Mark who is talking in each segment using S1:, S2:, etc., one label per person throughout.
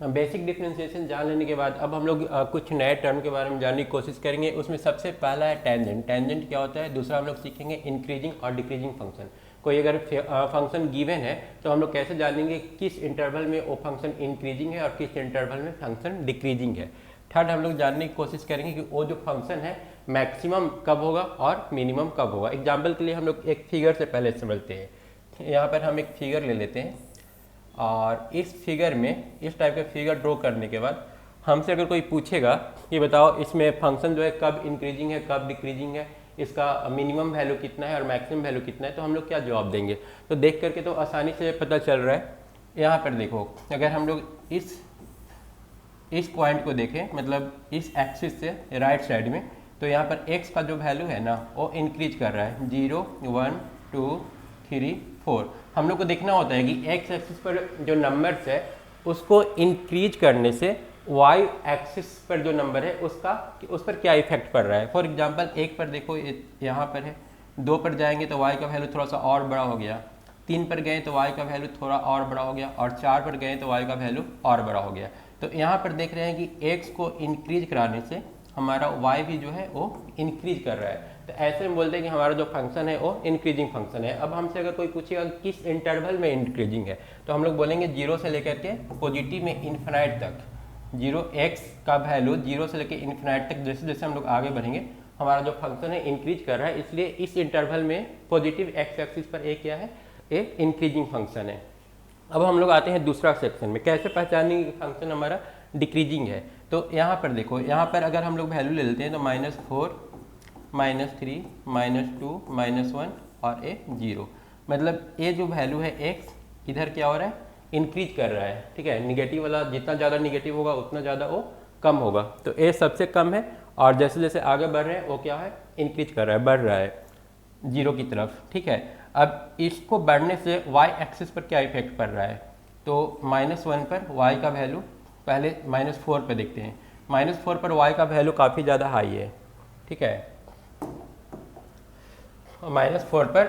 S1: Basic differentiation जान लेने के बाद अब हम लोग कुछ नए टर्म के बारे में जानने की कोशिश करेंगे। उसमें सबसे पहला है टेंजेंट। टेंजेंट क्या होता है? दूसरा हम लोग सीखेंगे इंक्रीजिंग और डिक्रीजिंग फंक्शन। कोई अगर फंक्शन गिवन है तो हम लोग कैसे जानेंगे किस इंटरवल में वो फंक्शन इंक्रीजिंग है और किस इंटरवल में फंक्शन डिक्रीजिंग है। थर्ड हम लोग जानने की कोशिश करेंगे कि वो जो फंक्शन है मैक्सिमम कब होगा और मिनिमम कब होगा। एग्जाम्पल के लिए हम लोग एक फिगर से पहले समझते हैं। यहाँ पर हम एक फिगर ले लेते हैं और इस फिगर में इस टाइप का फिगर ड्रॉ करने के बाद हमसे अगर कोई पूछेगा कि बताओ इसमें फंक्शन जो है कब इंक्रीजिंग है कब डिक्रीजिंग है, इसका मिनिमम वैल्यू कितना है और मैक्सिमम वैल्यू कितना है, तो हम लोग क्या जवाब देंगे? तो देख करके तो आसानी से पता चल रहा है। यहाँ पर देखो, अगर हम लोग इस पॉइंट को देखें, मतलब इस एक्सिस से राइट साइड में, तो यहाँ पर x का जो वैल्यू है ना वो इंक्रीज कर रहा है 0 1 2 3 4। हम लोग को देखना होता है कि x एक्सिस पर जो नंबर्स है उसको इंक्रीज करने से y एक्सिस पर जो नंबर है उस पर क्या इफेक्ट पड़ रहा है। फॉर एग्जांपल एक पर देखो, यहाँ पर है, 2 पर जाएंगे तो y का वैल्यू थोड़ा सा और बड़ा हो गया, 3 पर गए तो y का वैल्यू थोड़ा और बड़ा हो गया और 4 पर गए तो y का वैल्यू और बड़ा हो गया। तो यहाँ पर देख रहे हैं कि x को इंक्रीज कराने से हमारा y भी जो है वो इंक्रीज कर रहा है। तो ऐसे में बोलते हैं कि हमारा जो फंक्शन है वो इंक्रीजिंग फंक्शन है। अब हमसे अगर कोई पूछेगा किस इंटरवल में इंक्रीजिंग है, तो हम लोग बोलेंगे 0 से लेकर के पॉजिटिव में इन्फिनाइट तक। 0x का वैल्यू 0 से लेकर इन्फिनाइट तक जैसे जैसे हम लोग आगे बढ़ेंगे हमारा जो फंक्शन है इंक्रीज कर रहा है, इसलिए इस इंटरवल में पॉजिटिव x एक्सिस पर एक क्या है, एक इंक्रीजिंग फंक्शन है। अब हम लोग आते हैं दूसरा सेक्शन में, कैसे पहचानेंगे कि फंक्शन हमारा डिक्रीजिंग है। तो यहाँ पर देखो, यहाँ पर अगर हम लोग वैल्यू ले लेते हैं तो -4 -3 -2 -1 और एक 0, मतलब ये जो वैल्यू है x इधर क्या हो रहा है, इंक्रीज कर रहा है। ठीक है, निगेटिव वाला जितना ज़्यादा निगेटिव होगा उतना ज़्यादा वो कम होगा। तो ए सबसे कम है और जैसे जैसे आगे बढ़ रहे हैं वो क्या है, इंक्रीज कर रहा है, बढ़ रहा है 0 की तरफ। ठीक है, अब इसको बढ़ने से y एक्सिस पर क्या इफेक्ट पड़ रहा है, तो -1 पर y का वैल्यू, पहले -4 पर देखते हैं। -4 पर y का वैल्यू काफ़ी ज़्यादा हाई है। ठीक है, -4 पर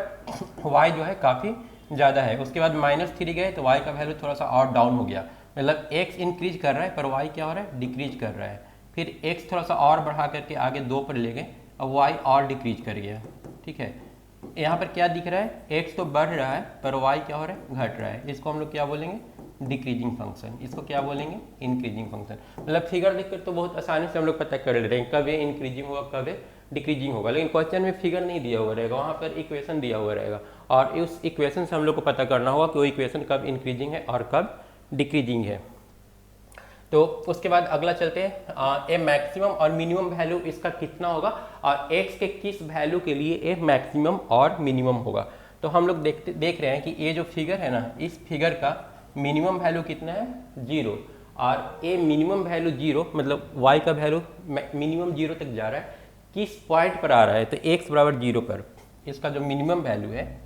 S1: y जो है काफ़ी ज़्यादा है। उसके बाद -3 गए तो y का वैल्यू थोड़ा सा और डाउन हो गया, मतलब x इंक्रीज कर रहा है पर y क्या हो रहा है, डिक्रीज कर रहा है। फिर x थोड़ा सा और बढ़ा करके आगे 2 पर ले गए, अब y और डिक्रीज कर गया। ठीक है, यहाँ पर क्या दिख रहा है, x तो बढ़ रहा है पर y क्या हो रहा है, घट रहा है। इसको हम लोग क्या बोलेंगे, डिक्रीजिंग फंक्शन। इसको क्या बोलेंगे, इंक्रीजिंग फंक्शन। मतलब फिगर देखकर तो बहुत आसानी से हम लोग पता कर ले रहे हैं कब ये इंक्रीजिंग होगा कब ये डिक्रीजिंग होगा, लेकिन क्वेश्चन में फिगर नहीं दिया हुआ रहेगा, वहाँ पर इक्वेशन दिया हुआ रहेगा और उस इक्वेशन से हम लोग को पता करना होगा कि वो इक्वेशन कब इंक्रीजिंग है और कब डिक्रीजिंग है। तो उसके बाद अगला चलते हैं, ए मैक्सिमम और मिनिमम वैल्यू इसका कितना होगा और x के किस वैल्यू के लिए ए मैक्सिमम और मिनिमम होगा। तो हम लोग देख रहे हैं कि ये जो फिगर है ना, इस फिगर का मिनिमम वैल्यू कितना है, 0, और ए मिनिमम वैल्यू 0, मतलब y का वैल्यू मिनिमम 0 तक जा रहा है। किस पॉइंट पर आ रहा है, तो x बराबर 0 पर इसका जो मिनिमम वैल्यू है,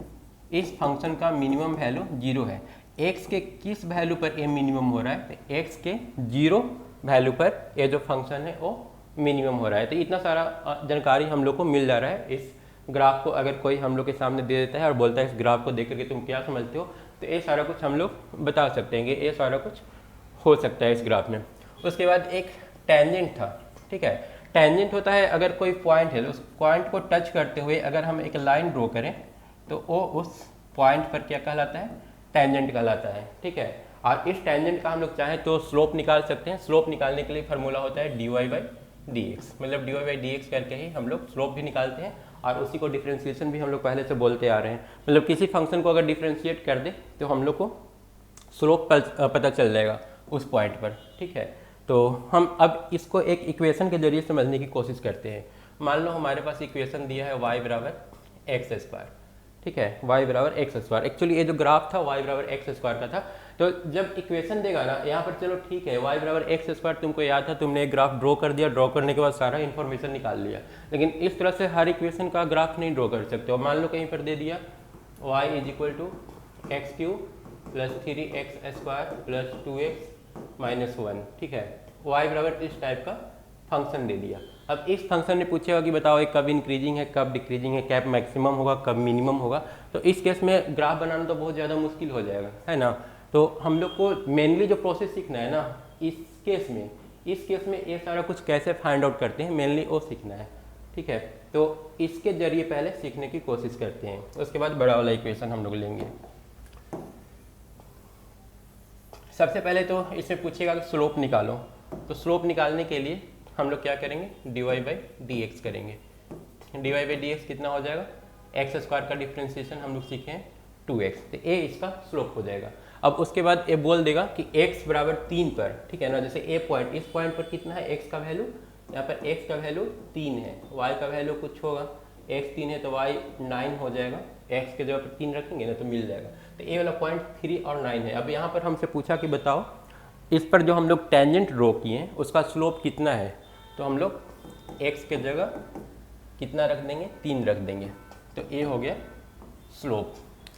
S1: इस फंक्शन का मिनिमम वैल्यू 0 है। x के किस वैल्यू पर ये मिनिमम हो रहा है, तो x के 0 वैल्यू पर ये जो फंक्शन है वो मिनिमम हो रहा है। तो इतना सारा जानकारी हम लोग को मिल जा रहा है। इस ग्राफ को अगर कोई हम लोग के सामने दे देता है और बोलता है इस ग्राफ को देख करके तुम क्या समझते हो, तो ये सारा कुछ हम लोग बता सकते हैं कि ये सारा कुछ हो सकता है इस ग्राफ में। उसके बाद एक टेंजेंट था। ठीक है, टेंजेंट होता है अगर कोई पॉइंट है तो उस पॉइंट को टच करते हुए अगर हम एक लाइन ड्रॉ करें तो वो उस पॉइंट पर क्या कहलाता है, टेंजेंट कहलाता है। ठीक है, और इस टेंजेंट का हम लोग चाहें तो स्लोप निकाल सकते हैं। स्लोप निकालने के लिए फार्मूला होता है dy/dx, मतलब dy/dx करके ही हम लोग स्लोप भी निकालते हैं और उसी को डिफरेंशिएशन भी हम लोग पहले से बोलते आ रहे हैं। मतलब किसी फंक्शन को अगर डिफरेंशिएट कर दे तो हम लोग को स्लोप पता चल जाएगा उस पॉइंट पर। ठीक है, तो हम अब इसको एक इक्वेशन के जरिए समझने की कोशिश करते हैं। मान लो हमारे पास इक्वेशन दिया है y बराबर x²। ठीक है, y बराबर x²। एक्चुअली ये जो ग्राफ था y बराबर x² का था। तो जब इक्वेशन देगा ना यहाँ पर, चलो ठीक है, y बराबर x² तुमको याद था, तुमने एक ग्राफ ड्रॉ कर दिया, ड्रॉ करने के बाद सारा इन्फॉर्मेशन निकाल लिया, लेकिन इस तरह से हर इक्वेशन का ग्राफ नहीं ड्रॉ कर सकते हो। मान लो कहीं पर दे दिया y = x³ + 3x² + 2x - 1। ठीक है, y बराबर इस टाइप का फंक्शन दे दिया। अब इस फंक्शन ने पूछेगा कि बताओ ये कब इंक्रीजिंग है कब डिक्रीजिंग है, कब मैक्सिमम होगा कब मिनिमम होगा। तो इस केस में ग्राफ बनाना तो बहुत ज़्यादा मुश्किल हो जाएगा, है ना। तो हम लोग को मेनली जो प्रोसेस सीखना है ना, इस केस में ये सारा कुछ कैसे फाइंड आउट करते हैं मेनली वो सीखना है, ठीक है। तो इसके जरिए पहले सीखने की कोशिश करते हैं, उसके बाद बड़ा वाला इक्वेशन हम लोग लेंगे। सबसे पहले तो इसमें पूछेगा कि स्लोप निकालो, तो स्लोप निकालने के लिए हम लोग क्या करेंगे, dy/dx करेंगे। dy/dx कितना हो जाएगा, एक्स स्क्वायर का डिफ्रेंसिएशन हम लोग सीखे हैं 2x, तो a इसका स्लोप हो जाएगा। अब उसके बाद ये बोल देगा कि x बराबर 3 पर, ठीक है ना, जैसे a पॉइंट, इस पॉइंट पर कितना है x का वैल्यू, यहाँ पर x का वैल्यू 3 है, y का वैल्यू कुछ होगा, x 3 है तो y 9 हो जाएगा, x के जगह पर 3 रखेंगे ना तो मिल जाएगा। तो ये वाला पॉइंट 3 और 9 है। अब यहाँ पर हमसे पूछा कि बताओ इस पर जो हम लोग टेंजेंट ड्रॉ किए हैं उसका स्लोप कितना है, तो हम लोग x के जगह कितना रख देंगे, 3 रख देंगे, तो ये हो गया स्लोप,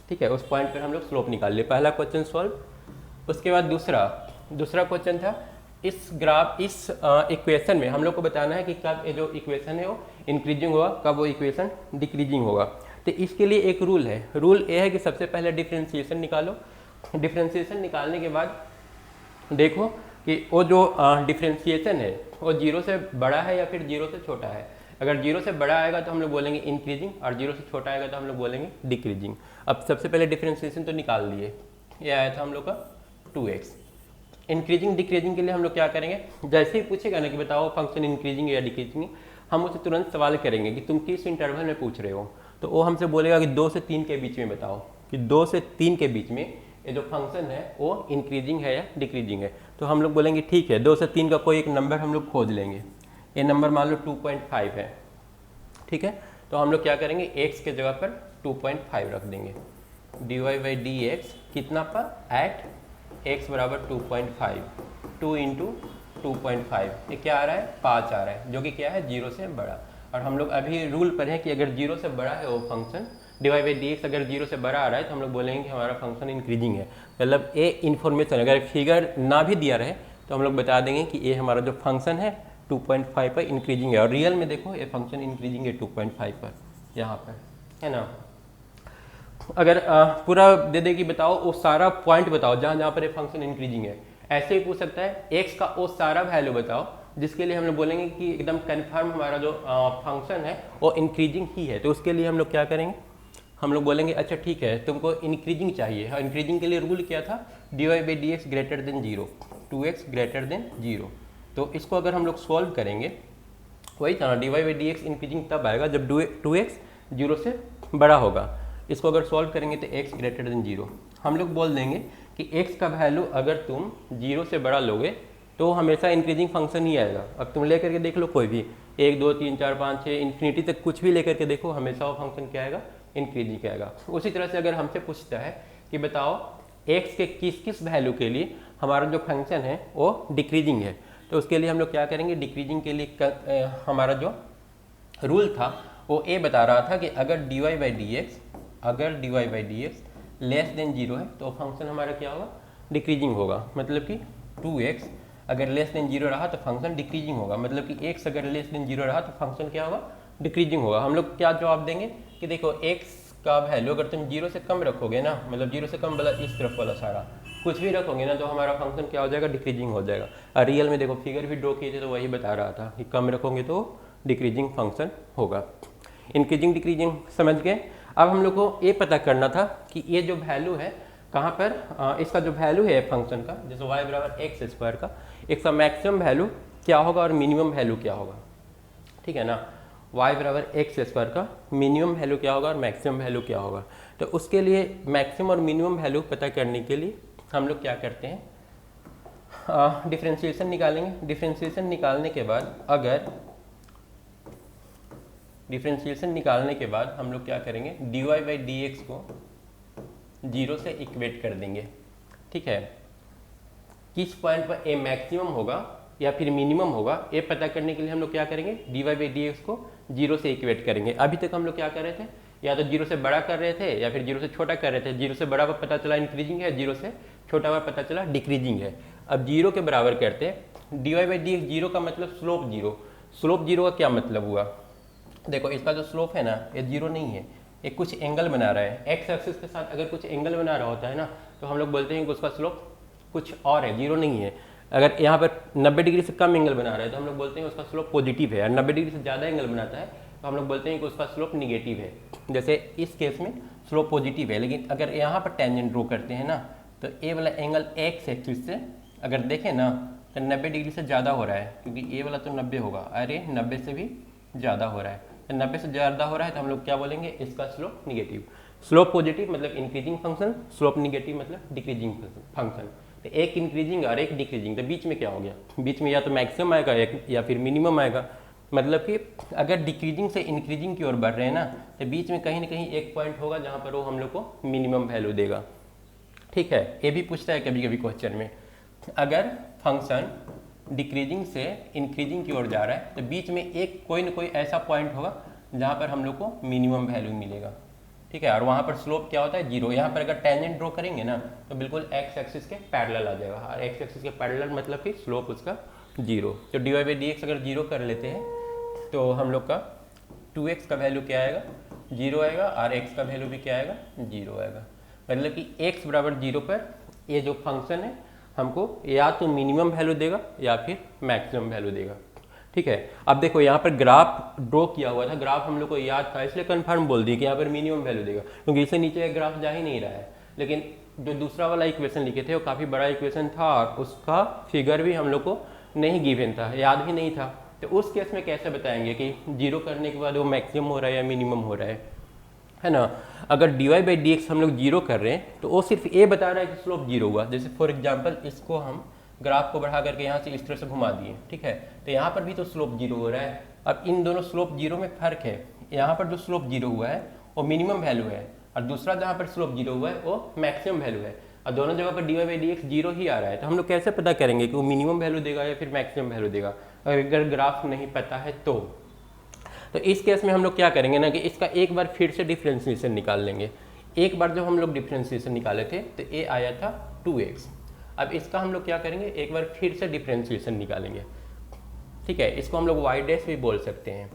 S1: ठीक है। उस पॉइंट पर हम लोग स्लोप निकाल लिए, पहला क्वेश्चन सॉल्व। उसके बाद दूसरा क्वेश्चन था इस इक्वेशन में हम लोग को बताना है कि कब ये जो इक्वेशन है वो इंक्रीजिंग होगा, कब वो इक्वेशन डिक्रीजिंग होगा। तो इसके लिए एक रूल है, रूल ये है कि सबसे पहले डिफ्रेंशिएशन निकालो। डिफ्रेंशिएशन निकालने के बाद देखो कि वो जो डिफ्रेंशिएशन है वो 0 से बड़ा है या फिर 0 से छोटा है। अगर 0 से बड़ा आएगा तो हम लोग बोलेंगे इंक्रीजिंग, और 0 से छोटा आएगा तो हम लोग बोलेंगे डिक्रीजिंग। अब सबसे पहले डिफ्रेंशिएशन तो निकाल लिए, ये आया था हम लोग का 2x। इंक्रीजिंग डिक्रीजिंग के लिए हम लोग क्या करेंगे, जैसे ही पूछेगा ना कि बताओ फंक्शन इंक्रीजिंग या डिक्रीजिंग, हम उससे तुरंत सवाल करेंगे कि तुम किस इंटरवल में पूछ रहे हो, तो वो हमसे बोलेगा कि 2 से 3 के बीच में बताओ कि 2 से 3 के बीच में ये जो फंक्शन है वो इंक्रीजिंग है या डिक्रीजिंग है। तो हम लोग बोलेंगे ठीक है, 2 से 3 का कोई एक नंबर हम लोग खोज लेंगे, ये नंबर मान लो 2.5 है, ठीक है। तो हम लोग क्या करेंगे, x के जगह पर 2.5 रख देंगे। dy/dx कितना पर, एट x बराबर 2.5, 2 × 2.5, ये क्या आ रहा है, 5 आ रहा है, जो कि क्या है 0 से बड़ा। और हम लोग अभी रूल पर है कि अगर 0 से बड़ा है वो फंक्शन, dy/dx अगर 0 से बड़ा आ रहा है तो हम लोग बोलेंगे कि हमारा फंक्शन इंक्रीजिंग है। मतलब ये इन्फॉर्मेशन अगर फिगर ना भी दिया रहे तो हम लोग बता देंगे कि ये हमारा जो फंक्शन है 2.5 पर इंक्रीजिंग है, और रियल में देखो ये फंक्शन इंक्रीजिंग है 2.5 पर, यहाँ पर है ना। अगर पूरा दे दे कि बताओ वो सारा पॉइंट बताओ जहाँ जहाँ पर ये फंक्शन इंक्रीजिंग है, ऐसे ही पूछ सकता है x का वो सारा वैल्यू बताओ, जिसके लिए हम लोग बोलेंगे कि एकदम कन्फर्म हमारा जो फंक्शन है वो इंक्रीजिंग ही है। तो उसके लिए हम लोग क्या करेंगे, हम लोग बोलेंगे अच्छा ठीक है तुमको इंक्रीजिंग चाहिए, और इंक्रीजिंग के लिए रूल क्या था, dy/dx greater than 0, 2x greater than 0। तो इसको अगर हम लोग सॉल्व करेंगे, वही था ना, dy/dx इंक्रीजिंग तब आएगा जब 2x 0 से बड़ा होगा। इसको अगर सॉल्व करेंगे तो x ग्रेटर देन 0, हम लोग बोल देंगे कि x का वैल्यू अगर तुम 0 से बड़ा लोगे तो हमेशा इंक्रीजिंग फंक्शन ही आएगा। अब तुम लेकर के देख लो कोई भी 1 2 3 4 5 6 इन्फिनिटी तक कुछ भी लेकर के देखो, हमेशा वो फंक्शन क्या आएगा, इंक्रीजिंग आएगा। उसी तरह से अगर हमसे पूछता है कि बताओ x के किस किस वैल्यू के लिए हमारा जो फंक्शन है वो डिक्रीजिंग है, तो उसके लिए हम लोग क्या करेंगे, डिक्रीजिंग के लिए हमारा जो रूल था वो ये बता रहा था कि अगर dy/dx लेस देन 0 है तो फंक्शन हमारा क्या होगा, डिक्रीजिंग होगा। मतलब कि 2x अगर लेस देन 0 रहा तो फंक्शन डिक्रीजिंग होगा, मतलब कि x अगर लेस देन 0 रहा तो फंक्शन क्या होगा, डिक्रीजिंग होगा। हम लोग क्या जवाब देंगे कि देखो x का वैल्यू अगर तुम 0 से कम रखोगे ना, मतलब 0 से कम वाला इस तरफ वाला सारा कुछ भी रखोगे ना, तो हमारा फंक्शन क्या हो जाएगा, डिक्रीजिंग हो जाएगा। और रियल में देखो फिगर भी ड्रॉ किए थे तो वही बता रहा था कि कम रखोगे तो डिक्रीजिंग फंक्शन होगा। इंक्रीजिंग डिक्रीजिंग समझ गए। अब हम लोग को ये पता करना था कि ये जो वैल्यू है कहाँ पर, इसका जो वैल्यू है फंक्शन का, जैसे y बराबर x² का, इसका मैक्सिमम वैल्यू क्या होगा और मिनिमम वैल्यू क्या होगा, ठीक है ना। y बराबर x² का मिनिमम वैल्यू क्या होगा और मैक्सिमम वैल्यू क्या होगा। तो उसके लिए मैक्सिमम और मिनिमम वैल्यू पता करने के लिए हम लोग क्या करते हैं, डिफ्रेंशिएशन निकालेंगे। डिफ्रेंशिएशन निकालने के बाद हम लोग क्या करेंगे, dy/dx को 0 से इक्वेट कर देंगे, ठीक है। किस पॉइंट पर ए मैक्सिमम होगा या फिर मिनिमम होगा ये पता करने के लिए हम लोग क्या करेंगे, dy/dx को 0 से इक्वेट करेंगे। अभी तक हम लोग क्या कर रहे थे, या तो 0 से बड़ा कर रहे थे या फिर 0 से छोटा कर रहे थे। 0 से बड़ा पर पता चला इंक्रीजिंग है, 0 से छोटा पर पता चला डिक्रीजिंग है। अब 0 के बराबर करते हैं, dy/dx 0 का मतलब स्लोप 0। स्लोप 0 का क्या मतलब हुआ, देखो इसका जो स्लोप है ना ये 0 नहीं है, ये कुछ एंगल बना रहा है। एक्स एक्सिस के साथ अगर कुछ एंगल बना रहा होता है ना तो हम लोग बोलते हैं कि उसका स्लोप कुछ और है, 0 नहीं है। अगर यहाँ पर 90 डिग्री से कम एंगल बना रहा है तो हम लोग बोलते हैं उसका स्लोप पॉजिटिव है, और 90 डिग्री से ज़्यादा एंगल बनाता है तो हम लोग बोलते हैं कि उसका स्लोप निगेटिव है। जैसे इस केस में स्लोप पॉजिटिव है, लेकिन अगर यहाँ पर टेंजेंट ड्रॉ करते हैं ना तो ए वाला एंगल एक्स एक्सिस से अगर देखें ना तो 90 डिग्री से ज़्यादा हो रहा है, क्योंकि ए वाला तो 90 होगा, अरे 90 से भी ज़्यादा हो रहा है, तो 90 से ज़्यादा हो रहा है तो हम लोग क्या बोलेंगे, इसका स्लोप निगेटिव। स्लोप पॉजिटिव मतलब इंक्रीजिंग फंक्शन, स्लोप निगेटिव मतलब डिक्रीजिंग फंक्शन। तो एक इंक्रीजिंग और एक डिक्रीजिंग, तो बीच में क्या हो गया, बीच में या तो मैक्सिमम आएगा या फिर मिनिमम आएगा। मतलब कि अगर डिक्रीजिंग से इंक्रीजिंग की ओर बढ़ रहे हैं ना तो बीच में कहीं ना कहीं एक पॉइंट होगा जहाँ पर वो हम लोग को मिनिमम वैल्यू देगा। ठीक है, ये भी पूछता है कभी कभी क्वेश्चन में, अगर फंक्शन डिक्रीजिंग से इंक्रीजिंग की ओर जा रहा है तो बीच में एक कोई ना कोई ऐसा पॉइंट होगा जहाँ पर हम लोग को मिनिमम वैल्यू मिलेगा। ठीक है, और वहाँ पर स्लोप क्या होता है, जीरो। यहाँ पर अगर टेंजेंट ड्रॉ करेंगे ना तो बिल्कुल एक्स एक्सिस के पैरेलल आ जाएगा, और एक्स एक्सिस के पैरेलल मतलब कि स्लोप उसका जीरो। तो d y by d x अगर जीरो कर लेते हैं तो हम लोग का 2x का वैल्यू क्या आएगा, जीरो आएगा, और x का वैल्यू भी क्या आएगा, जीरो आएगा। मतलब कि x बराबर जीरो पर ये जो फंक्शन है हमको या तो मिनिमम वैल्यू देगा या फिर मैक्सिमम वैल्यू देगा। ठीक है, अब देखो यहाँ पर ग्राफ ड्रॉ किया हुआ था, ग्राफ हम लोग को याद था इसलिए कन्फर्म बोल दिए कि यहाँ पर मिनिमम वैल्यू देगा, क्योंकि इससे नीचे ग्राफ जा ही नहीं रहा है। लेकिन जो दूसरा वाला इक्वेशन लिखे थे वो काफ़ी बड़ा इक्वेशन था और उसका फिगर भी हम लोग को नहीं गिवन था, याद भी नहीं था। तो उस केस में कैसे बताएंगे कि जीरो करने के बाद वो मैक्सिमम हो रहा है या मिनिमम हो रहा है ना। अगर d y by d x हम लोग जीरो कर रहे हैं तो वो सिर्फ ये बता रहा है कि स्लोप जीरो हुआ। जैसे फॉर एग्जांपल इसको हम ग्राफ को बढ़ा करके यहाँ से इस तरह से घुमा दिए, ठीक है, तो यहाँ पर भी तो स्लोप जीरो हो रहा है। अब इन दोनों स्लोप जीरो में फर्क है, यहाँ पर जो स्लोप जीरो हुआ है वो मिनिमम वैल्यू है, और दूसरा जहाँ पर स्लोप जीरो हुआ है वो मैक्सिमम वैल्यू है, और दोनों जगह पर d y by d x zero ही आ रहा है। तो हम लोग कैसे पता करेंगे कि वो मिनिमम वैल्यू देगा या फिर मैक्सिमम वैल्यू देगा, अगर ग्राफ नहीं पता है तो इस केस में हम लोग क्या करेंगे ना कि इसका एक बार फिर से डिफ्रेंशिएशन निकाल लेंगे। एक बार जब हम लोग डिफ्रेंशिएशन निकाले थे तो ए आया था 2x। अब इसका हम लोग क्या करेंगे, एक बार फिर से डिफ्रेंशिएशन निकालेंगे। ठीक है, इसको हम लोग वाई डैश भी बोल सकते हैं।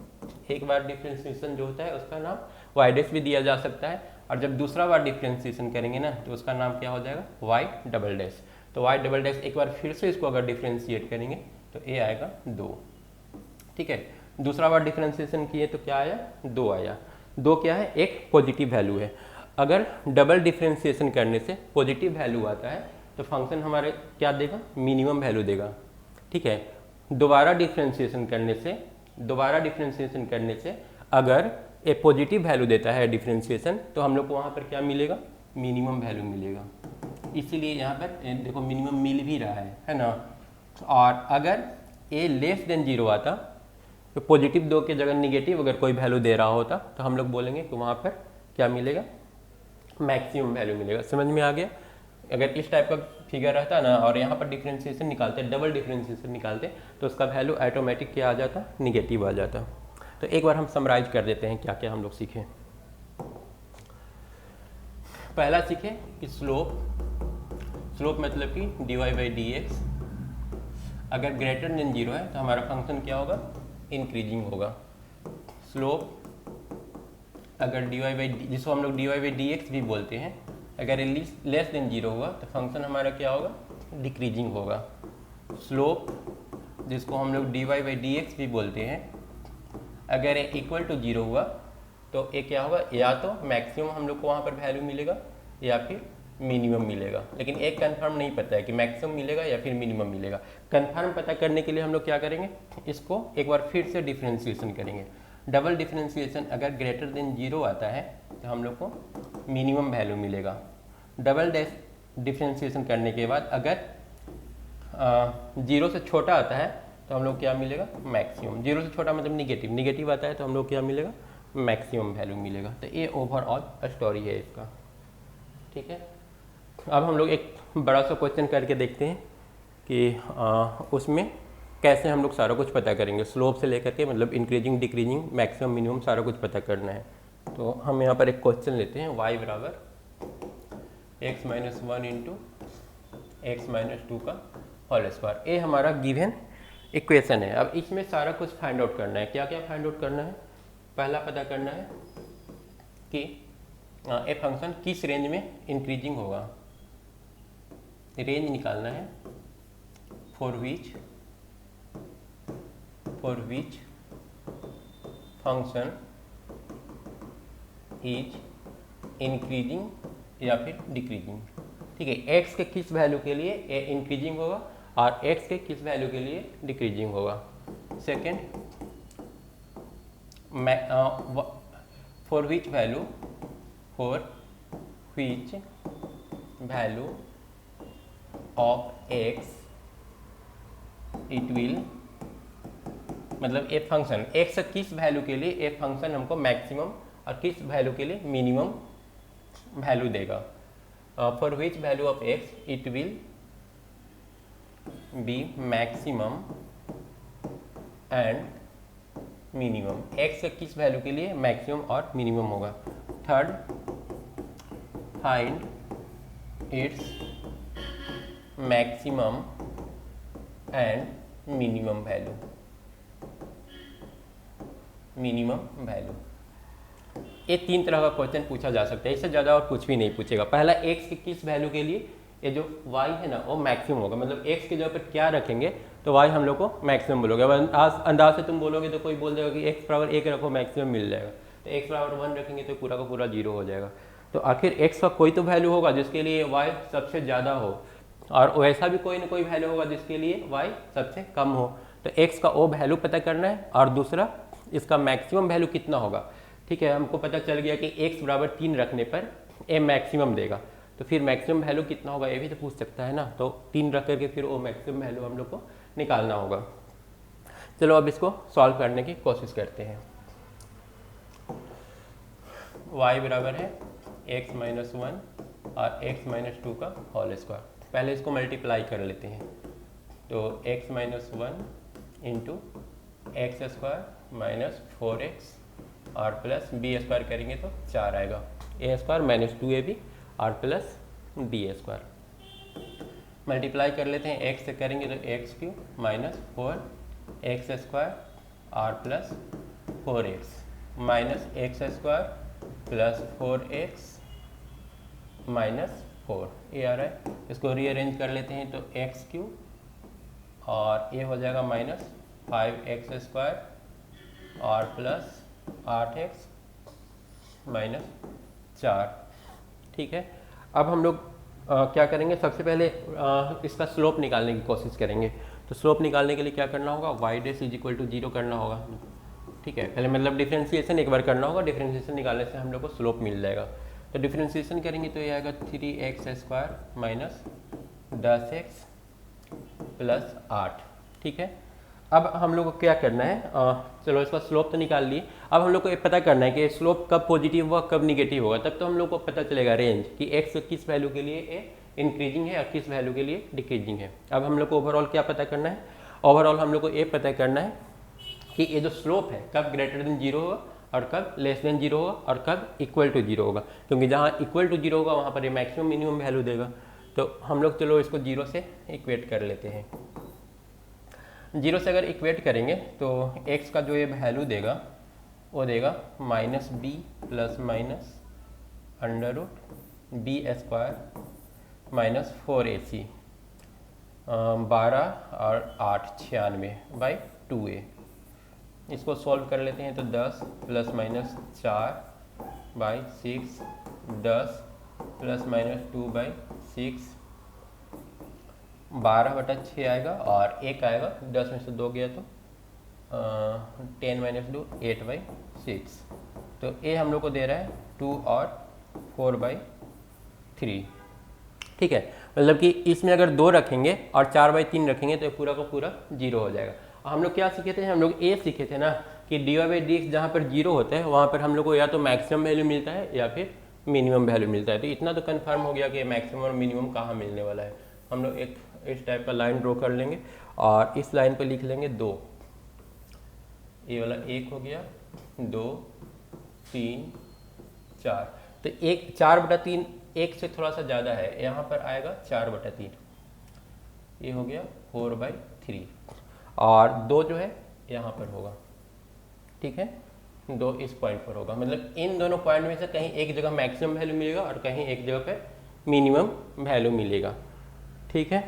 S1: एक बार डिफ्रेंशिएशन जो होता है उसका नाम वाई डैश भी दिया जा सकता है, और जब दूसरा बार डिफ्रेंशिएशन करेंगे ना तो उसका नाम क्या हो जाएगा, वाई डबल डैश। तो वाई डबल डैश एक बार फिर से इसको अगर डिफ्रेंशिएट करेंगे तो ए आएगा 2। ठीक है, दूसरा बार डिफ्रेंशिएशन किए तो क्या आया, 2 आया। 2 क्या है, एक पॉजिटिव वैल्यू है। अगर डबल डिफ्रेंशिएशन करने से पॉजिटिव वैल्यू आता है तो फंक्शन हमारे क्या देगा, मिनिमम वैल्यू देगा। ठीक है, दोबारा डिफ्रेंशिएशन करने से अगर ए पॉजिटिव वैल्यू देता है डिफ्रेंशिएशन तो हम लोग को वहाँ पर क्या मिलेगा, मिनिमम वैल्यू मिलेगा। इसीलिए यहाँ पर देखो मिनिमम मिल भी रहा है ना। और अगर ए लेस देन जीरो आता तो पॉजिटिव 2 के जगह निगेटिव अगर कोई वैल्यू दे रहा होता तो हम लोग बोलेंगे कि वहाँ पर क्या मिलेगा, मैक्सिमम वैल्यू मिलेगा। समझ में आ गया। अगर इस टाइप का फिगर रहता ना और यहाँ पर डिफ्रेंशिएशन निकालते, डबल डिफ्रेंशिएशन निकालते तो उसका वैल्यू ऑटोमेटिक क्या आ जाता, निगेटिव आ जाता। तो एक बार हम समराइज कर देते हैं क्या क्या हम लोग सीखे। पहला सीखे कि स्लोप मतलब कि d y by d x अगर ग्रेटर देन जीरो है तो हमारा फंक्शन क्या होगा, इंक्रीजिंग होगा। स्लोप अगर डी वाई बाई जिसको हम लोग d y by d x भी बोलते हैं, अगर लेस देन जीरो हुआ तो फंक्शन हमारा क्या होगा, डिक्रीजिंग होगा। स्लोप जिसको हम लोग d y by d x भी बोलते हैं, अगर ये इक्वल टू जीरो हुआ तो ये क्या होगा, या तो मैक्सिमम हम लोग को वहाँ पर वैल्यू मिलेगा या फिर मिनिमम मिलेगा। लेकिन एक कंफर्म नहीं पता है कि मैक्सिमम मिलेगा या फिर मिनिमम मिलेगा। कंफर्म पता करने के लिए हम लोग क्या करेंगे, इसको एक बार फिर से डिफ्रेंशिएशन करेंगे। डबल डिफ्रेंशिएशन अगर ग्रेटर देन जीरो आता है तो हम लोग को मिनिमम वैल्यू मिलेगा। डबल डिफ्रेंशिएशन करने के बाद अगर जीरो से छोटा आता है तो हम लोग क्या मिलेगा, मैक्सिमम। जीरो से छोटा मतलब निगेटिव आता है तो हम लोग क्या मिलेगा, मैक्सिमम वैल्यू मिलेगा। तो ये ओवरऑल स्टोरी है इसका। ठीक है, अब हम लोग एक बड़ा सा क्वेश्चन करके देखते हैं कि उसमें कैसे हम लोग सारा कुछ पता करेंगे, स्लोप से लेकर के मतलब इंक्रीजिंग डिक्रीजिंग मैक्सिमम मिनिमम सारा कुछ पता करना है। तो हम यहाँ पर एक क्वेश्चन लेते हैं, y बराबर x minus 1 into x minus 2 का होल स्क्वायर। ये हमारा गिवन इक्वेशन है। अब इसमें सारा कुछ फाइंड आउट करना है। क्या क्या फाइंड आउट करना है, पहला पता करना है कि ये फंक्शन किस रेंज में इंक्रीजिंग होगा। रेंज निकालना है for which function is increasing या फिर डिक्रीजिंग। ठीक है, एक्स के किस वैल्यू के लिए ए इंक्रीजिंग होगा और एक्स के किस वैल्यू के लिए डिक्रीजिंग होगा। Second, for which value of x it will, मतलब ए फंक्शन एक्स किस वैल्यू के लिए ए फंक्शन हमको मैक्सिमम और किस वैल्यू के लिए मिनिमम वैल्यू देगा। For which value of x it will be maximum and minimum, x किस वैल्यू के लिए मैक्सिमम और मिनिमम होगा। Third, find its maximum and minimum value. ये 3 तरह का क्वेश्चन पूछा जा सकता है, इससे ज़्यादा और कुछ भी नहीं पूछेगा। पहला, एक्स के किस वैल्यू के लिए ये जो y है ना वो मैक्सिमम होगा, मतलब x के जगह पर क्या रखेंगे तो y हम लोग को मैक्सिमम बोलोगे। अब अंदाज से तुम बोलोगे तो कोई बोल देगा कि x बराबर 1 रखो मैक्सिमम मिल जाएगा, तो x बराबर 1 रखेंगे तो पूरा का पूरा 0 हो जाएगा। तो आखिर x का कोई तो वैल्यू होगा जिसके लिए y सबसे ज़्यादा हो, और वैसा भी कोई ना कोई वैल्यू होगा जिसके लिए y सबसे कम हो। तो x का वो वैल्यू पता करना है और दूसरा इसका मैक्सिमम वैल्यू कितना होगा। ठीक है, हमको पता चल गया कि x बराबर 3 रखने पर a मैक्सिमम देगा, तो फिर मैक्सिमम वैल्यू कितना होगा ये भी तो पूछ सकता है ना। तो 3 रख करके फिर वो मैक्सिमम वैल्यू हम लोग को निकालना होगा। चलो अब इसको सॉल्व करने की कोशिश करते हैं। y बराबर है x माइनस 1 और x माइनस 2 का होल स्क्वायर। पहले इसको मल्टीप्लाई कर लेते हैं, तो x minus 1 into x square minus 4x और प्लस बी स्क्वायर करेंगे तो 4 आएगा, ए स्क्वायर माइनस 2ab और प्लस बी स्क्वायर। मल्टीप्लाई कर लेते हैं, एक्स से करेंगे तो x cube minus 4x square और plus 4x minus x square plus 4x minus 4, ये आ रहा है। इसको रीअरेंज कर लेते हैं तो एक्स क्यू और ये हो जाएगा माइनस 5x स्क्वायर और प्लस 8x माइनस 4। ठीक है, अब हम लोग क्या करेंगे, सबसे पहले इसका स्लोप निकालने की कोशिश करेंगे। तो स्लोप निकालने के लिए क्या करना होगा, y dash is equal to 0 करना होगा। ठीक है, पहले मतलब डिफरेंशिएशन एक बार करना होगा, डिफरेंशिएशन निकालने से हम लोग को स्लोप मिल जाएगा। तो डिफरेंशिएशन करेंगे तो ये आएगा 3x square minus 10x plus 8। ठीक है, अब हम लोग को क्या करना है, चलो इसका स्लोप तो निकाल लिए। अब हम लोग को ये पता करना है कि स्लोप कब पॉजिटिव हुआ कब निगेटिव होगा, तब तो हम लोग को पता चलेगा रेंज कि x किस वैल्यू के लिए ए इंक्रीजिंग है और किस वैल्यू के लिए डिक्रीजिंग है। अब हम लोग को ओवरऑल क्या पता करना है, ओवरऑल हम लोग को ये पता करना है कि ये जो स्लोप है कब ग्रेटर देन 0 होगा और कब लेस देन 0 होगा और कब इक्वल टू 0 होगा, क्योंकि जहाँ इक्वल टू 0 होगा वहाँ पर ये मैक्सिमम मिनिमम वैल्यू देगा। तो हम लोग चलो इसको 0 से इक्वेट कर लेते हैं। 0 से अगर इक्वेट करेंगे तो x का जो ये वैल्यू देगा वो देगा minus b plus minus under root b square minus 4ac 12 और 8 96 बाई 2a। इसको सॉल्व कर लेते हैं तो 10 plus minus 4 by 6 10 plus minus 2 by 6 12/6 आएगा और 1 आएगा, 10 में से 2 गया तो 10 माइनस 2 8/6। तो ये हम लोग को दे रहा है 2 और 4/3। ठीक है, मतलब कि इसमें अगर 2 रखेंगे और 4/3 रखेंगे तो पूरा का पूरा 0 हो जाएगा। हम लोग क्या सीखे थे, हम लोग ये सीखे थे ना कि dy/dx जहाँ पर 0 होता है वहाँ पर हम लोग को या तो मैक्सिमम वैल्यू मिलता है या फिर मिनिमम वैल्यू मिलता है। तो इतना तो कन्फर्म हो गया कि मैक्सिमम और मिनिमम कहाँ मिलने वाला है। हम लोग एक इस टाइप का लाइन ड्रॉ कर लेंगे और इस लाइन पर लिख लेंगे 2, ये वाला 1 हो गया, 2 3 4। तो 4/3 1 से थोड़ा सा ज़्यादा है, यहाँ पर आएगा 4/3, ये हो गया 4/3 और 2 जो है यहाँ पर होगा। ठीक है, 2 इस पॉइंट पर होगा, मतलब इन दोनों पॉइंट में से कहीं एक जगह मैक्सिमम वैल्यू मिलेगा और कहीं एक जगह पे मिनिमम वैल्यू मिलेगा। ठीक है,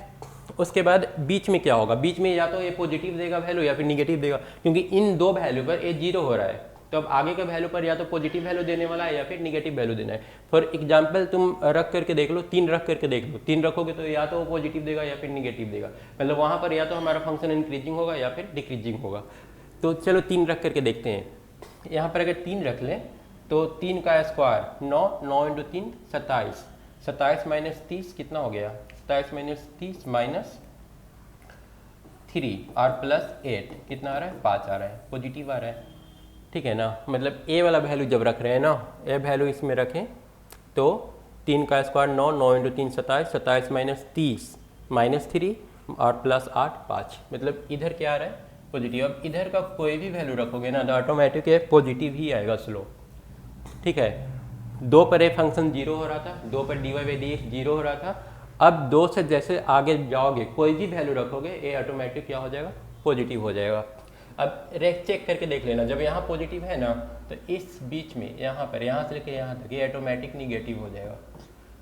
S1: उसके बाद बीच में क्या होगा, बीच में या तो ये पॉजिटिव देगा वैल्यू या फिर निगेटिव देगा, क्योंकि इन दो वैल्यू पर ये जीरो हो रहा है। तो अब आगे के वैल्यू पर या तो पॉजिटिव वैल्यू देने वाला है या फिर निगेटिव वैल्यू देना है। फॉर एग्जांपल तुम रख करके देख लो, 3 रख करके देख लो, 3 रखोगे तो या तो वो पॉजिटिव देगा या फिर निगेटिव देगा, मतलब वहाँ पर या तो हमारा फंक्शन इंक्रीजिंग होगा या फिर डिक्रीजिंग होगा। तो चलो 3 रख करके देखते हैं। यहाँ पर अगर 3 रख लें तो 3 का स्क्वायर 9, 9 इंटू 3 27, 27 माइनस 30 कितना हो गया, 27 माइनस 30 माइनस 3 और प्लस 8 कितना आ रहा है, 5 आ रहा है, पॉजिटिव आ रहा है, ठीक है ना। मतलब ए वाला वैल्यू जब रख रहे हैं ना, ए वैल्यू इसमें रखें तो 3 का स्क्वायर 9, 9 इंटू 3 27, 27 माइनस 30 माइनस 3 और प्लस 8 5, मतलब इधर क्या आ रहा है, पॉजिटिव। अब इधर का कोई भी वैल्यू रखोगे ना तो ऑटोमेटिक ये पॉजिटिव ही आएगा स्लोप, ठीक है। 2 पर ए फंक्शन 0 हो रहा था, 2 पर dy बाई dx 0 हो रहा था। अब 2 से जैसे आगे जाओगे कोई भी वैल्यू रखोगे ये ऑटोमेटिक क्या हो जाएगा, पॉजिटिव हो जाएगा। अब रेख चेक करके देख लेना, जब यहाँ पॉजिटिव है ना तो इस बीच में यहाँ पर, यहाँ से लेकर यहाँ तक ये ऑटोमेटिक निगेटिव हो जाएगा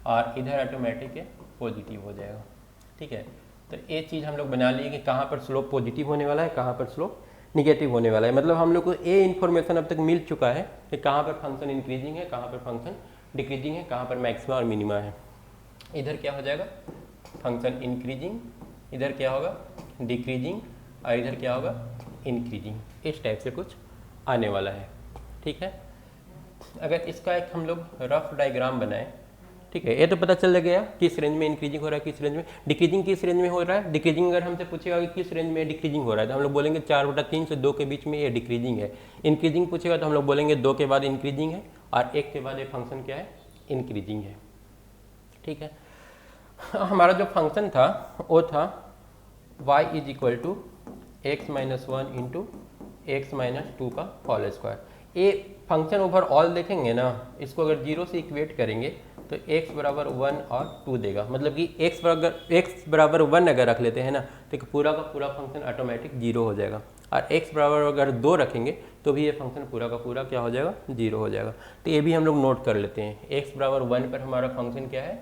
S1: और इधर ऑटोमेटिक ये पॉजिटिव हो जाएगा, ठीक है। तो ये चीज़ हम लोग बना लिए कि कहाँ पर स्लोप पॉजिटिव होने वाला है, कहाँ पर स्लोप निगेटिव होने वाला है। मतलब हम लोग को ये इन्फॉर्मेशन अब तक मिल चुका है कि कहाँ पर फंक्शन इंक्रीजिंग है, कहाँ पर फंक्शन डिक्रीजिंग है, कहाँ पर मैक्सिमा और मिनिमा है। इधर क्या हो जाएगा, फंक्शन इंक्रीजिंग, इधर क्या होगा डिक्रीजिंग और इधर क्या होगा इंक्रीजिंग, इस टाइप से कुछ आने वाला है, ठीक है। अगर इसका एक हम लोग रफ डायग्राम बनाएं, ठीक है, ये तो पता चल गया किस रेंज में इंक्रीजिंग हो रहा है, किस रेंज में डिक्रीजिंग, किस रेंज में हो रहा है डिक्रीजिंग। अगर हमसे पूछेगा कि किस रेंज में डिक्रीजिंग हो रहा है तो हम लोग बोलेंगे 4/3 से 2 के बीच में ये डिक्रीजिंग है। इंक्रीजिंग पूछेगा तो हम लोग बोलेंगे 2 के बाद इंक्रीजिंग है और 1 के बाद ये फंक्शन क्या है, इंक्रीजिंग है, ठीक है। हमारा जो फंक्शन था वो था y is equal to x minus 1 into x minus 2 का होल स्क्वायर। ये फंक्शन ओवरऑल देखेंगे ना, इसको अगर 0 से इक्वेट करेंगे तो x बराबर 1 और 2 देगा, मतलब कि x बराबर 1 अगर रख लेते हैं ना तो पूरा का पूरा फंक्शन ऑटोमेटिक 0 हो जाएगा, और x बराबर अगर 2 रखेंगे तो भी ये फंक्शन पूरा का पूरा क्या हो जाएगा, 0 हो जाएगा। तो ये भी हम लोग नोट कर लेते हैं, x बराबर 1 पर हमारा फंक्शन क्या है,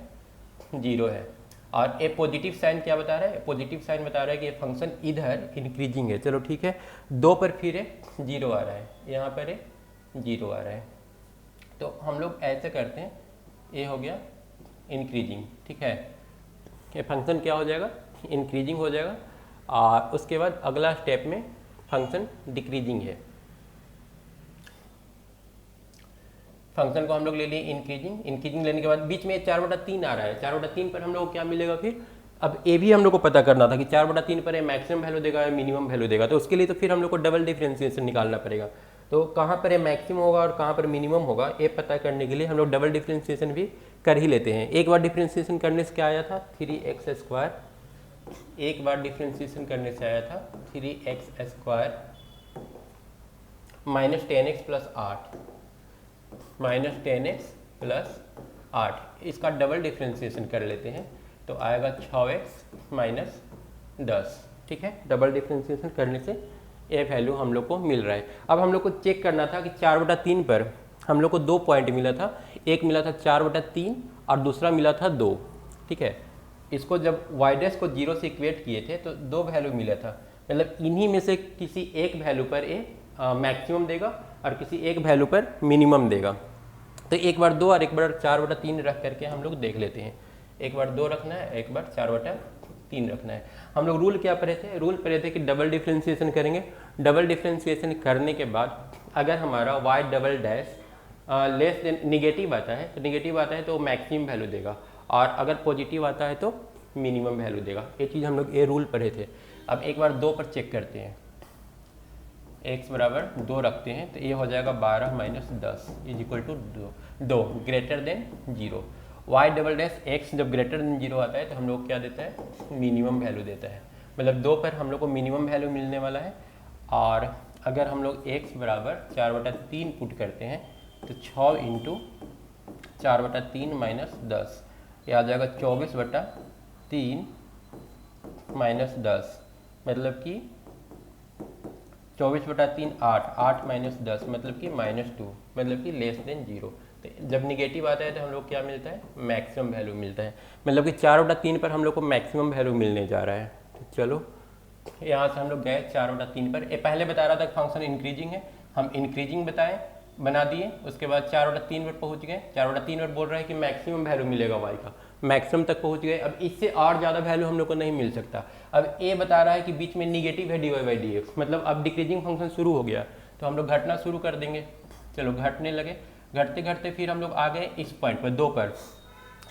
S1: 0 है। और ये पॉजिटिव साइन क्या बता रहा है, पॉजिटिव साइन बता रहा है कि ये फंक्शन इधर इंक्रीजिंग है। चलो ठीक है, 2 पर फिर 0 आ रहा है, यहाँ पर 0 आ रहा है, तो हम लोग ऐसे करते हैं, ये हो गया इंक्रीजिंग, ठीक है। ये फंक्शन क्या हो जाएगा, इंक्रीजिंग हो जाएगा। और उसके बाद अगला स्टेप में फंक्शन डिक्रीजिंग है, फंक्शन को हम लोग ले लिए इंक्रीजिंग। इंक्रीजिंग लेने के बाद बीच में 4/3 आ रहा है, 4/3 पर हम लोग को क्या मिलेगा फिर, अब ये भी हम लोग को पता करना था कि 4/3 पर मैक्सिमम वैल्यू देगा या मिनिमम वैल्यू देगा, तो उसके लिए तो फिर हम लोग को डबल डिफरेंशिएशन निकालना पड़ेगा। तो कहाँ पर मैक्सिमम होगा और कहाँ पर मिनिमम होगा ये पता करने के लिए हम लोग डबल डिफरेंशिएशन भी कर ही लेते हैं। एक बार डिफरेंशिएशन करने से क्या आया था, 3x², एक बार डिफरेंशिएशन करने से आया था 3x² minus 10x plus 8, minus 10x plus 8, इसका डबल डिफरेंशिएशन कर लेते हैं तो आएगा 6x माइनस 10, ठीक है। डबल डिफरेंशिएशन करने से ये वैल्यू हम लोग को मिल रहा है। अब हम लोग को चेक करना था कि 4/3 पर हम लोग को 2 पॉइंट मिला था, एक मिला था 4/3 और दूसरा मिला था 2, ठीक है। इसको जब y डैश को 0 से इक्वेट किए थे तो 2 वैल्यू मिला था, मतलब इन्हीं में से किसी एक वैल्यू पर ये मैक्सिमम देगा और किसी एक वैल्यू पर मिनिमम देगा। तो एक बार 2 और एक बार 4/3 रख करके हम लोग देख लेते हैं, एक बार 2 रखना है, एक बार 4/3 रखना है। हम लोग रूल क्या पढ़े थे, रूल पढ़े थे कि डबल डिफरेंशिएशन करेंगे। डबल डिफरेंशिएशन करने के बाद अगर हमारा y double dash less than negative आता है तो निगेटिव आता है तो मैक्सिमम वैल्यू देगा, और अगर पॉजिटिव आता है तो मिनिमम वैल्यू देगा। ये चीज़ हम लोग ये रूल पढ़े थे। अब एक बार 2 पर चेक करते हैं, x बराबर 2 रखते हैं तो ये हो जाएगा 12 minus 10 is equal to 2 greater than 0। y double dash x जब ग्रेटर देन 0 आता है तो हम लोग क्या देता है, मिनिमम वैल्यू देता है, मतलब 2 पर हम लोग को मिनिमम वैल्यू मिलने वाला है। और अगर हम लोग x बराबर 4/3 पुट करते हैं तो 6 इंटू 4/3 माइनस 10, ये आ जाएगा 24/3 माइनस 10, मतलब कि 24/3 8, 8 माइनस 10 मतलब कि -2, मतलब कि लेस देन 0। तो जब निगेटिव आता है तो हम लोग क्या मिलता है, मैक्सिमम वैल्यू मिलता है। मतलब कि 4/3 पर हम लोग को मैक्सिमम वैल्यू मिलने जा रहा है। तो चलो यहाँ से हम लोग गए 4/3 पर। ये पहले बता रहा था कि फंक्शन इंक्रीजिंग है, हम इंक्रीजिंग बना दिए। उसके बाद 4/3 पर पहुँच गए। 4/3 पर बोल रहा है कि मैक्सिमम वैल्यू मिलेगा वाई का, मैक्सिमम तक पहुँच गए। अब इससे और ज़्यादा वैल्यू हम लोग को नहीं मिल सकता। अब ए बता रहा है कि बीच में निगेटिव है dy/dx, मतलब अब डिक्रीजिंग फंक्शन शुरू हो गया, तो हम लोग घटना शुरू कर देंगे। चलो घटने लगे, घटते घटते फिर हम लोग आ गए इस पॉइंट पर 2 पर।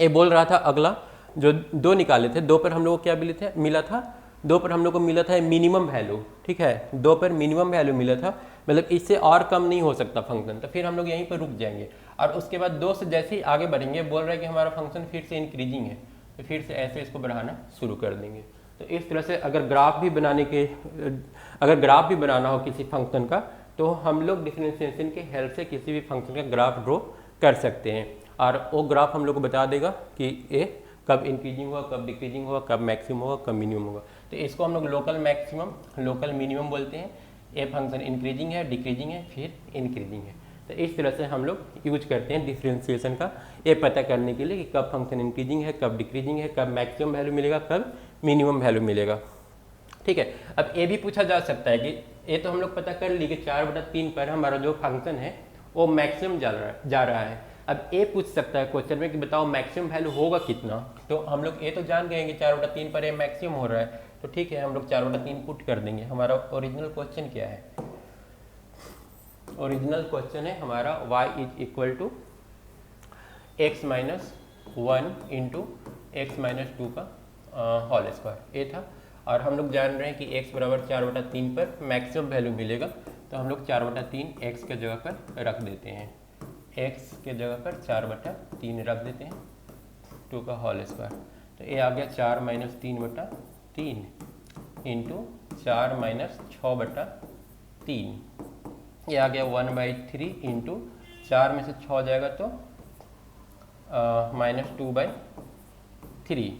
S1: ये बोल रहा था अगला जो 2 निकाले थे, 2 पर हम लोग को क्या मिला था 2 पर हम लोग को मिला था मिनिमम वैल्यू, ठीक है, 2 पर मिनिमम वैल्यू मिला था, मतलब इससे और कम नहीं हो सकता फंक्शन। तो फिर हम लोग यहीं पर रुक जाएंगे और उसके बाद 2 से जैसे ही आगे बढ़ेंगे, बोल रहे हैं कि हमारा फंक्शन फिर से इंक्रीजिंग है, तो फिर से ऐसे इसको बढ़ाना शुरू कर देंगे। तो इस तरह से अगर ग्राफ भी बनाना हो किसी फंक्शन का, तो हम लोग डिफरेंशिएशन के हेल्प से किसी भी फंक्शन का ग्राफ ड्रॉ कर सकते हैं और वो ग्राफ हम लोग को बता देगा कि ये कब इंक्रीजिंग होगा, कब डिक्रीजिंग होगा, कब मैक्सिमम होगा, कब मिनिमम होगा। तो इसको हम लोग लोकल मैक्सिमम, लोकल मिनिमम बोलते हैं। ये फंक्शन इंक्रीजिंग है, डिक्रीजिंग है, फिर इंक्रीजिंग है। तो इस तरह से हम लोग यूज करते हैं डिफरेंशिएशन का, ये पता करने के लिए कि कब फंक्शन इंक्रीजिंग है, कब डिक्रीजिंग है, कब मैक्सिमम वैल्यू मिलेगा, कब मिनिमम वैल्यू मिलेगा। ठीक है, अब ये भी पूछा जा सकता है कि ये तो हम लोग पता कर ली कि 4/3 पर हमारा जो फंक्शन है वो मैक्सिमम जा रहा है। अब ये पूछ सकता है क्वेश्चन में कि बताओ मैक्सिमम वैल्यू होगा कितना। तो हम लोग ये तो जान गए कि 4/3 पर ये मैक्सिमम हो रहा है, तो ठीक है हम लोग 4/3 पुट कर देंगे। हमारा ओरिजिनल क्वेश्चन क्या है, ओरिजिनल क्वेश्चन है हमारा y = x - 1 × x - 2 का होल स्क्वायर, ये था। और हम लोग जान रहे हैं कि x = 4/3 पर मैक्सिमम वैल्यू मिलेगा, तो हम लोग 4/3 x के जगह पर रख देते हैं, x के जगह पर 4/3 रख देते हैं, 2 का होल स्क्वायर। तो ये आ गया 4 - 3/3 इंटू 4 - 6/3, ये आ गया 1/3 इंटू 4 में से 6 जाएगा तो -2/3,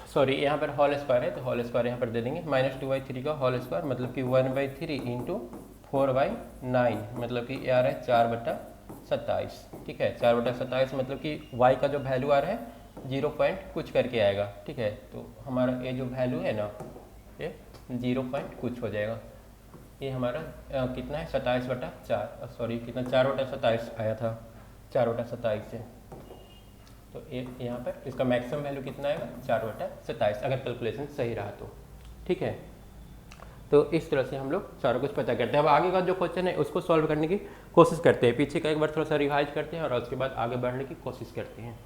S1: सॉरी यहाँ पर होल स्क्वायर है तो होल स्क्वायर यहाँ पर दे देंगे। -2/3 का होल स्क्वायर मतलब कि 1/3 इंटू 4/9, मतलब कि ये आ रहा है 4/27। ठीक है, 4/27 मतलब कि y का जो वैल्यू आ रहा है 0 पॉइंट कुछ करके आएगा। ठीक है, तो हमारा ये जो वैल्यू है ना, ये 0 पॉइंट कुछ हो जाएगा। ये हमारा कितना है 27/4, सॉरी कितना 4/27 आया था, 4/27 से। तो ये यहाँ पर इसका मैक्सिमम वैल्यू कितना आएगा 4/27, अगर कैलकुलेशन सही रहा तो। ठीक है, तो इस तरह से हम लोग सारा कुछ पता करते हैं। अब आगे का जो क्वेश्चन है उसको सॉल्व करने की कोशिश करते हैं, पीछे का एक बार थोड़ा सा रिवाइज करते हैं और उसके बाद आगे बढ़ने की कोशिश करते हैं।